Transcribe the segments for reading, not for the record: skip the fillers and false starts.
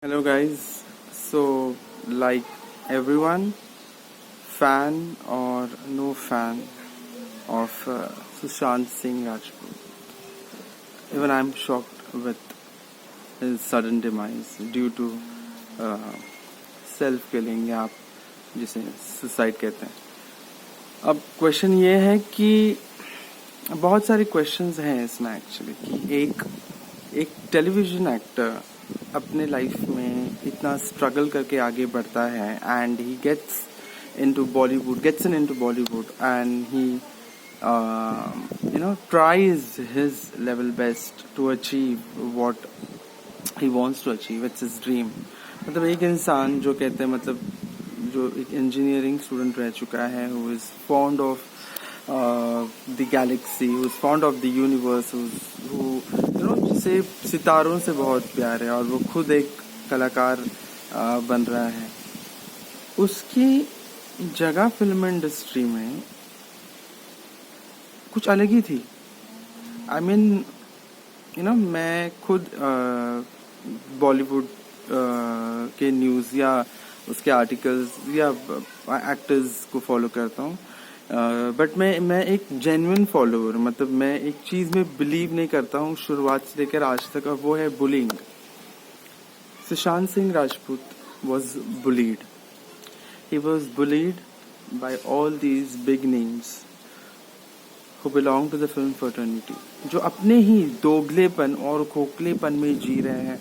Hello guys. So like everyone, fan or no fan of Sushant Singh Rajput. Even I'm shocked with his sudden demise due to uh, self-killing या आप जिसे suicide कहते हैं. अब question ये है कि बहुत सारे क्वेश्चंस हैं इसमें एक्चुअली कि एक टेलीविजन एक्टर अपने लाइफ में इतना स्ट्रगल करके आगे बढ़ता है and he gets into Bollywood and he tries his level best to achieve what he wants to achieve. It's his dream. मतलब एक इंसान जो कहते हैं मतलब जो एक इंजीनियरिंग स्टूडेंट रह चुका है, who is fond of the galaxy, who is fond of the universe, जिसे सितारों से बहुत प्यार है और वो खुद एक कलाकार बन रहा है, उसकी जगह फिल्म इंडस्ट्री में कुछ अलग ही थी. आई मीन मैं खुद बॉलीवुड के न्यूज़ या उसके आर्टिकल्स या एक्टर्स को फॉलो करता हूँ, बट मैं एक जेन्युइन फॉलोअर, मतलब मैं एक चीज़ में बिलीव नहीं करता हूँ शुरुआत से लेकर आज तक, और वो है bullying. Sushant Singh Rajput was bullied. He was bullied by all these big names who belong to the film fraternity, जो अपने ही दोगलेपन और खोखलेपन में जी रहे हैं,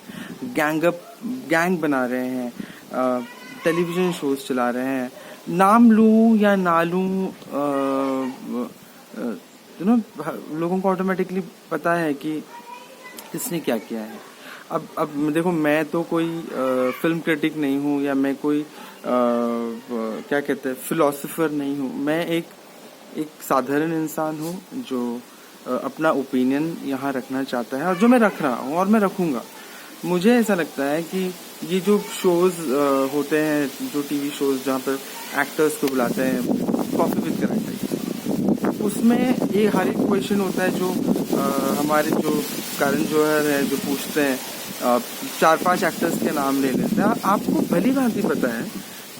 गैंग बना रहे हैं, टेलीविजन शोज चला रहे हैं. नाम लूं या ना लूं, लोगों को ऑटोमेटिकली पता है कि किसने क्या किया है. अब देखो, मैं तो कोई फिल्म क्रिटिक नहीं हूँ या मैं कोई क्या कहते हैं फिलोसोफर नहीं हूँ. मैं एक साधारण इंसान हूँ जो अपना ओपिनियन यहाँ रखना चाहता है और जो मैं रख रहा हूँ और मैं रखूँगा. मुझे ऐसा लगता है कि ये जो शोज़ होते हैं, जो टीवी शोज़ जहाँ पर एक्टर्स को बुलाते हैं कॉफी विद करण टाइप, उसमें ये हर एक क्वेश्चन होता है जो हमारे जो करण जौहर है जो पूछते हैं, 4-5 एक्टर्स के नाम ले लेते हैं. आपको भली भांति पता है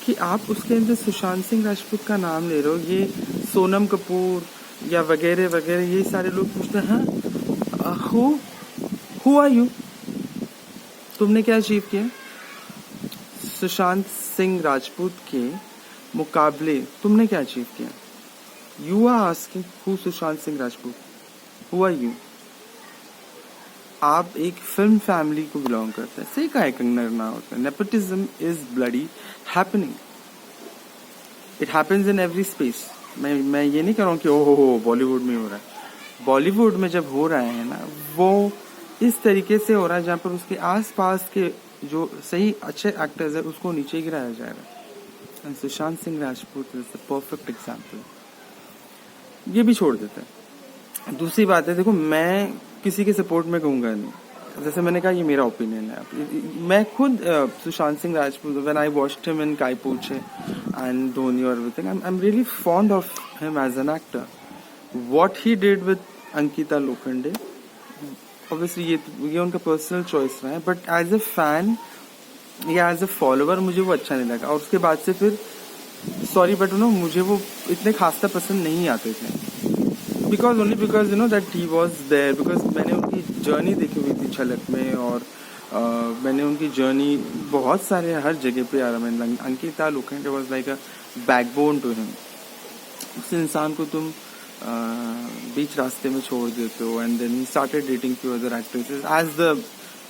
कि आप उसके अंदर सुशांत सिंह राजपूत का नाम ले रहे हो, ये सोनम कपूर या वगैरह वगैरह, ये सारे लोग पूछते हैं हु आर यू, तुमने क्या अचीव किया. सुशांत सिंह राजपूत के मुकाबले तुमने क्या अचीव किया. You are asking who Sushant Singh Rajput, who are you. आप एक फिल्म फैमिली को बिलोंग करते हैं, सही कहा है कंगना रनावत ने. Nepotism is bloody happening. It happens in every space. मैं ये नहीं कह रहा हूँ कि ओहो बॉलीवुड में हो रहा है. बॉलीवुड में जब हो रहा है ना, वो इस तरीके से हो रहा है जहाँ पर उसके आसपास के जो सही अच्छे एक्टर्स है उसको नीचे गिराया जा रहा है. And Sushant Singh Rajput is the perfect example. ये भी छोड़ देते हैं. दूसरी बात है, देखो मैं किसी के सपोर्ट में कहूँगा नहीं, जैसे मैंने कहा ये मेरा ओपिनियन है. मैं खुद Sushant Singh Rajput, when I watched him in काय पोछे एंड धोनी और everything, I am really fond of him as an actor. What he did with Ankita Lokhande, obviously ये उनका पर्सनल चॉइस रहा है, बट एज अ फैन या एज अ फॉलोअर मुझे वो अच्छा नहीं लगा. और उसके बाद से फिर सॉरी बट मुझे वो इतने खासा पसंद नहीं आते थे, because that he was there. Because मैंने उनकी जर्नी देखी हुई थी झलक में, और मैंने उनकी जर्नी बहुत सारे हर जगह पे आ रहा. मैंने Ankita Lokhande was like a backbone to him. उस इंसान को तुम बीच रास्ते में छोड़ देते हो and then he started dating few other actresses as the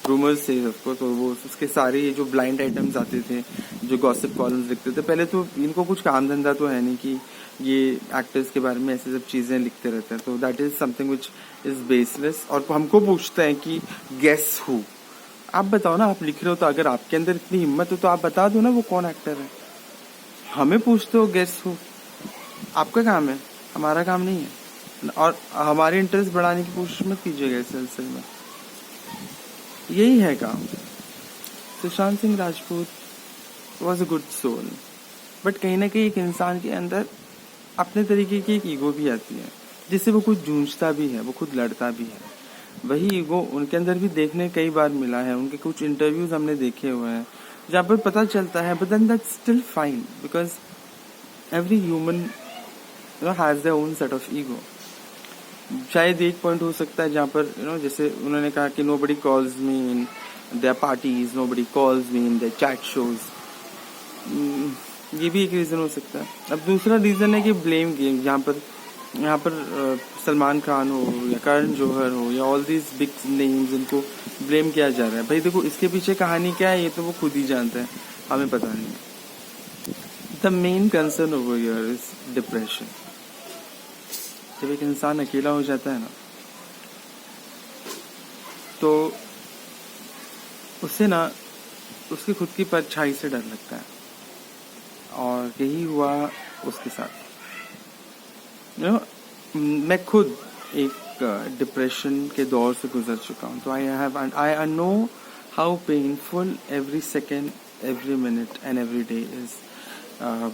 rumours say of course. और वो उसके सारे ये जो ब्लाइंड आइटम्स आते थे, जो गॉसिप कॉलम्स लिखते थे, पहले तो इनको कुछ काम धंधा तो है नहीं कि ये एक्टर्स के बारे में ऐसे सब चीज़ें लिखते रहते हैं. तो that is something which is baseless. और हमको पूछते हैं कि गेस हु. आप बताओ ना, आप लिख रहे हो तो अगर आपके अंदर इतनी हिम्मत हो तो आप बता दो ना वो कौन एक्टर है. हमें पूछते हो गेस हु. आपका काम है, हमारा काम नहीं है. और हमारे इंटरेस्ट बढ़ाने की कोशिश मत कीजिएगा इस सिलसिले में. यही है काम. Sushant Singh Rajput was a good soul, but कहीं ना कहीं एक इंसान के अंदर अपने तरीके की एक ईगो भी आती है जिससे वो खुद जूझता भी है, वो खुद लड़ता भी है. वही ईगो उनके अंदर भी देखने कई बार मिला है। उनके कुछ इंटरव्यूज हमने देखे हुए हैं जहाँ पर पता चलता है, but then that's still fine because every human has their own set of ego. शायद एक पॉइंट हो सकता है जहाँ पर जैसे उन्होंने कहा कि nobody calls me in their parties, nobody calls me in their chat shows, ये भी एक रीजन हो सकता है। अब दूसरा रीजन है कि ब्लेम गेम, यहाँ पर सलमान खान हो या करण जौहर हो या ऑल दीज बिग नेम्स, इनको ब्लेम किया जा रहा है। भाई देखो इसके पीछे कहानी क्या है ये तो वो खुद ही जानते हैं, हमें पता नहीं है। The main concern over here is depression. जब एक इंसान अकेला हो जाता है ना तो उससे ना उसकी खुद की परछाई से डर लगता है, और यही हुआ उसके साथ। मैं खुद एक डिप्रेशन के दौर से गुजर चुका हूँ, तो I know how painful every second, every minute and every day is.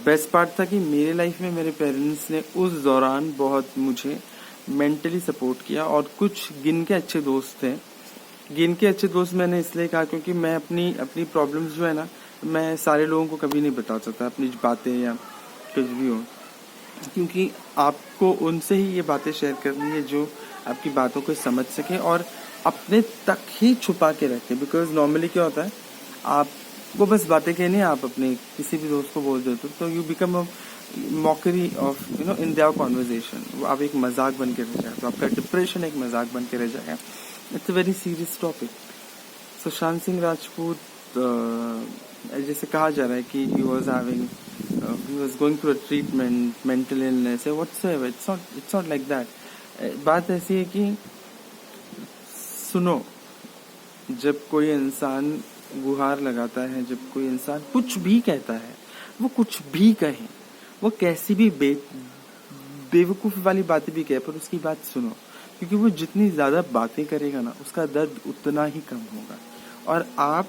Best part था कि मेरे लाइफ में मेरे पेरेंट्स ने उस दौरान बहुत मुझे मेंटली सपोर्ट किया, और कुछ गिन के अच्छे दोस्त थे। गिन के अच्छे दोस्त मैंने इसलिए कहा क्योंकि मैं अपनी प्रॉब्लम्स जो है ना, मैं सारे लोगों को कभी नहीं बता सकता, अपनी बातें या कुछ भी हो, क्योंकि आपको उनसे ही ये बातें शेयर करनी है जो आपकी बातों को समझ सके और अपने तक ही छुपा के रखे। बिकॉज नॉर्मली क्या होता है, आपको बस बातें कहनी है, आप अपने किसी भी दोस्त को बोल देते हो तो you become a mockery of in their conversation. आप एक मजाक बन के रह जाए, तो आपका डिप्रेशन एक मजाक बन के रह जाएगा। It's a very serious topic. Sushant Singh Rajput, जैसे कहा जा रहा है कि he was going through a treatment, mental illness or whatsoever. It's not like that. बात ऐसी है कि सुनो, जब कोई इंसान गुहार लगाता है, जब कोई इंसान कुछ भी कहता है, वो कुछ भी कहे, वो कैसी भी बेवकूफ़ वाली बातें भी कहे, पर उसकी बात सुनो, क्योंकि वो जितनी ज़्यादा बातें करेगा ना उसका दर्द उतना ही कम होगा, और आप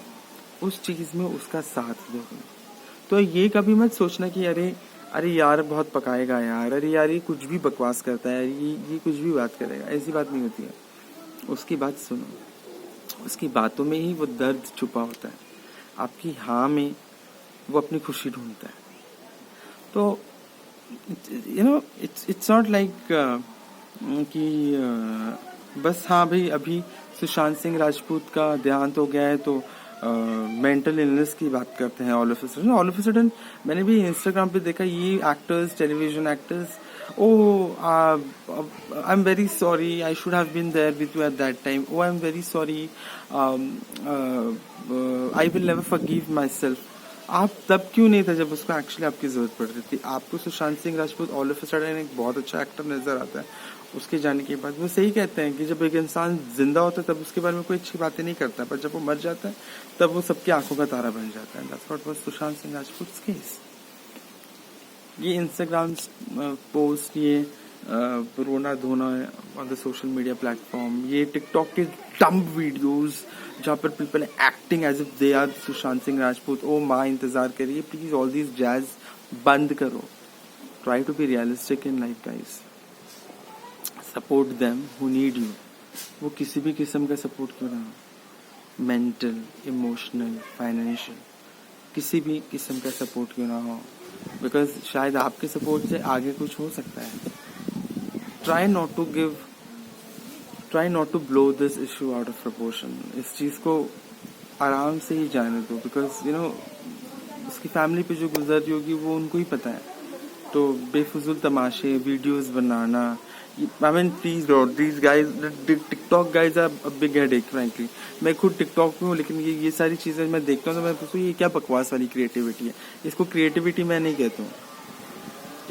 उस चीज़ में उसका साथ दोगे। तो ये कभी मत सोचना कि अरे यार बहुत पकाएगा यार, अरे यार ये कुछ भी बकवास करता है, ये कुछ भी बात करेगा, ऐसी बात नहीं होती है। उसकी बात सुनो, उसकी बातों में ही वो दर्द छुपा होता है, आपकी हाँ में वो अपनी खुशी ढूंढता है। तो इट्स नॉट लाइक कि बस हाँ भाई अभी सुशांत सिंह राजपूत का देहांत हो गया है तो मेंटल इलनेस की बात करते हैं ऑल ऑफ अ सडन। मैंने भी इंस्टाग्राम पे देखा ये actors, television actors, I am very sorry, I should have been there with you at that time, I am very sorry, I will never forgive myself. आप तब क्यों नहीं था जब उसको एक्चुअली आपकी जरूरत पड़ रही थी? आपको Sushant Singh Rajput all of a sudden एक बहुत अच्छा एक्टर नजर आता है, उसके जाने के बाद वो सही कहते हैं कि जब एक इंसान जिंदा होता है तब उसके बारे में कोई अच्छी बातें नहीं करता, पर जब वो मर जाता है तब वो सबकी आंखों का तारा बन जाता है। That's what was Sushant Singh Rajput case. ये इंस्टाग्राम पोस्ट, ये रोना धोना on the social media platform, ये टिकटॉक के डम्ब वीडियोस जहाँ पर people acting as if they are Sushant Singh Rajput, ओ माँ इंतजार करिए प्लीज, ऑल दीज जैज बंद करो। Try to be realistic in life guys, support them who need you. वो किसी भी किस्म का सपोर्ट क्यों ना हो, मेंटल, इमोशनल, फाइनेंशियल, किसी भी किस्म का सपोर्ट क्यों ना हो, बिकॉज शायद आपके सपोर्ट से आगे कुछ हो सकता है। Try not to blow this issue out of proportion. इस चीज़ को आराम से ही जाने दो, बिकॉज उसकी फैमिली पे जो गुजर रही होगी वो उनको ही पता है। तो बेफजूल तमाशे, videos banana, I mean please bro, these guys, the TikTok guys are a big headache frankly। मैं खुद टिकटॉक पे हूँ, लेकिन ये सारी चीज़ें मैं देखता हूँ तो मैं पूछता हूँ ये क्या बकवास वाली क्रिएटिविटी है। इसको क्रिएटिविटी मैं नहीं कहता हूँ,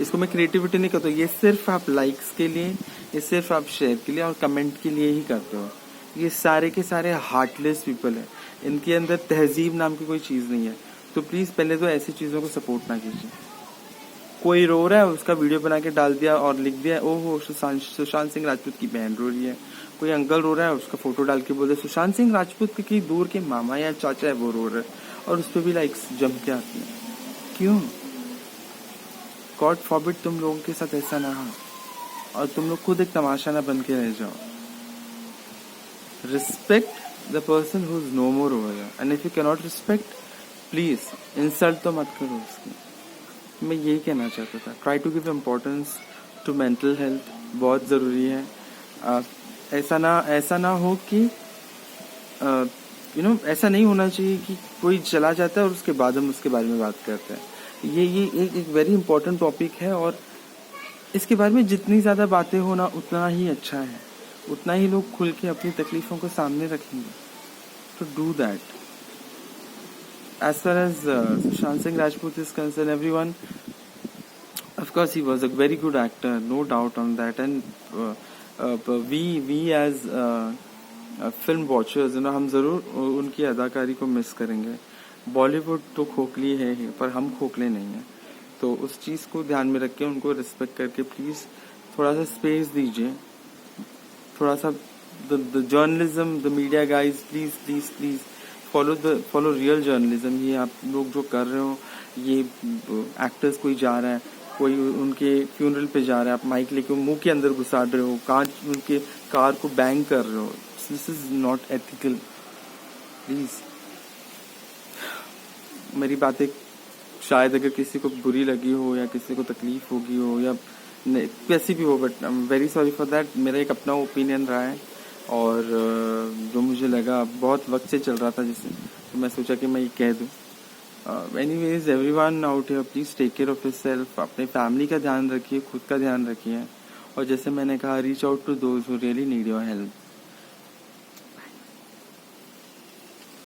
इसको मैं क्रिएटिविटी नहीं कहता हूँ। ये सिर्फ आप लाइक्स के लिए, ये सिर्फ आप शेयर के लिए और कमेंट के लिए ही करते हो। ये सारे के सारे हार्टलेस पीपल हैं, इनके अंदर तहजीब नाम की कोई चीज़ नहीं है। तो प्लीज़ पहले तो ऐसी चीज़ों को सपोर्ट ना कीजिए। कोई रो रहा है, उसका वीडियो बना के डाल दिया और लिख दिया ओहो सुशांत सिंह राजपूत की बहन रो रही है। कोई अंकल रो रहा है, उसका फोटो डाल के बोल दिया सुशांत सिंह राजपूत के कहीं दूर के मामा या चाचा है वो रो रहे, और उस पर भी लाइक्स जम के आती है। क्यों? गॉड फॉरबिड तुम लोगों के साथ ऐसा ना हो और तुम लोग खुद एक तमाशा ना बन के रह जाओ। Respect the person who is no more over here, and if you can not respect, please insult तो मत करो उसकी। मैं यही कहना चाहता था, try to give importance to mental health, बहुत ज़रूरी है। ऐसा ना हो कि ऐसा नहीं होना चाहिए कि कोई चला जाता है और उसके बाद हम उसके बारे में बात करते हैं। ये एक वेरी इंपॉर्टेंट टॉपिक है, और इसके बारे में जितनी ज़्यादा बातें होना उतना ही अच्छा है, उतना ही लोग खुल के अपनी तकलीफ़ों को सामने रखेंगे। तो do that. As far as Sushant Singh Rajput is concerned, everyone, of course, he was a very good actor, no doubt on that. And we as film watchers, हम ज़रूर उनकी अदाकारी को मिस करेंगे। बॉलीवुड तो खोखली है ही, पर हम खोखले नहीं हैं। तो उस चीज़ को ध्यान में रख के उनको रिस्पेक्ट करके प्लीज़ थोड़ा सा स्पेस दीजिए, थोड़ा सा the journalism, the media guys, please please please follow real journalism. ये आप लोग जो कर रहे हो, ये एक्टर्स कोई जा रहा है, कोई उनके फ्यूनरल पे जा रहा है, आप माइक लेके मुंह के अंदर घुसा रहे हो, कांच उनके कार को बैंग कर रहे हो, this is not ethical. Please, मेरी बातें शायद अगर किसी को बुरी लगी हो या किसी को तकलीफ होगी हो या कैसी भी हो, but I am very sorry for that. मेरा एक अपना ओपिनियन रहा है, और जो मुझे लगा बहुत वक्त से चल रहा था जिससे, तो मैं सोचा कि मैं ये कह दूँ। Anyways, everyone out here, please take care of yourself, अपने फैमिली का ध्यान रखिए, खुद का ध्यान रखिए, और जैसे मैंने कहा, reach out to those who really need your help.